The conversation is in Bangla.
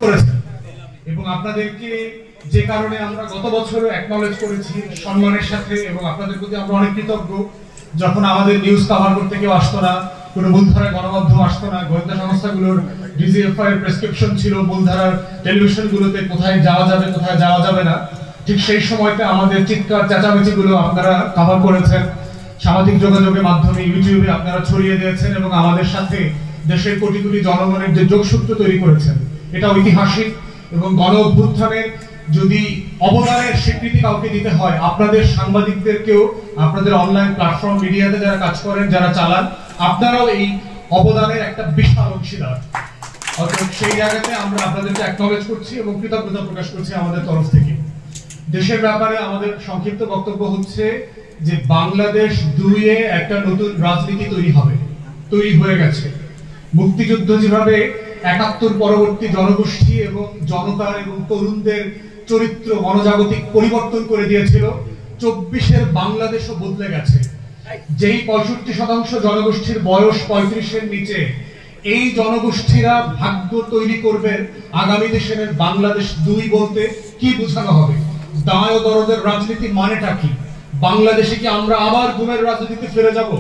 করেছেন এবং আপনাদেরকে যে কারণে আমরা গত বছরও অ্যাকনলেজ করেছি সম্মানের সাথে এবং আপনাদের প্রতি আমরা অনেক কৃতজ্ঞ। যখন আমাদের নিউজ কভার করতে কেউ আসতো না, কোনো মূলধারার গণমাধ্যম আসতো না, গোয়েন্দা সংস্থাগুলোর ডিজিএফআই এর প্রেসক্রিপশন ছিল মূলধারার টেলিভিশনগুলোতে কোথায় যাওয়া যাবে কোথায় যাওয়া যাবে না, ঠিক সেই সময়তে আমাদের চিৎকার চেঁচামেচিগুলো আপনারা কভার করেছেন, সামাজিক যোগাযোগের মাধ্যমে ইউটিউবে আপনারা ছড়িয়ে দিয়েছেন এবং আমাদের সাথে দেশের কোটি কোটি জনগণের যে যোগসূত্র তৈরি করেছেন, এটা ঐতিহাসিক। এবং গণ অভ্যুত্থানের যদি অবদানের স্বীকৃতি কাউকে দিতে হয়, আপনাদের সাংবাদিকদেরকেও, আপনাদের অনলাইন প্ল্যাটফর্ম মিডিয়াতে যারা কাজ করেন, যারা চালান, আপনারাও এই অবদানের একটা বিশাল অংশীদার। অর্থাৎ সেই জায়গাতে আমরা আপনাদেরকে অ্যাকনলেজ করছি এবং কৃতজ্ঞতা প্রকাশ করছি আমাদের তরফ থেকে। দেশের ব্যাপারে আমাদের সংক্ষিপ্ত বক্তব্য হচ্ছে যে বাংলাদেশ 2-এ একটা নতুন রাজনীতি তৈরি হয়ে গেছে। মুক্তিযুদ্ধ যেভাবে ৭১ পরবর্তী জনগোষ্ঠী এবং জনতার এবং তরুণদের চরিত্র মনোজাগতিক পরিবর্তন করে দিয়েছিল, ২৪-এর বাংলাদেশও বদলে গেছে। যেই ৬৫% জনগোষ্ঠীর বয়স ৩৫-এর নিচে, এই জনগোষ্ঠীরা ভাগ্য তৈরি করবেন আগামী দেশের বাংলাদেশ ২ বলতে কি বোঝানো হবে, দায় ও দরদের রাজনীতি মানেটা কি, বাংলাদেশে কি আমরা আবার গুমের রাজনীতিতে ফিরে যাব?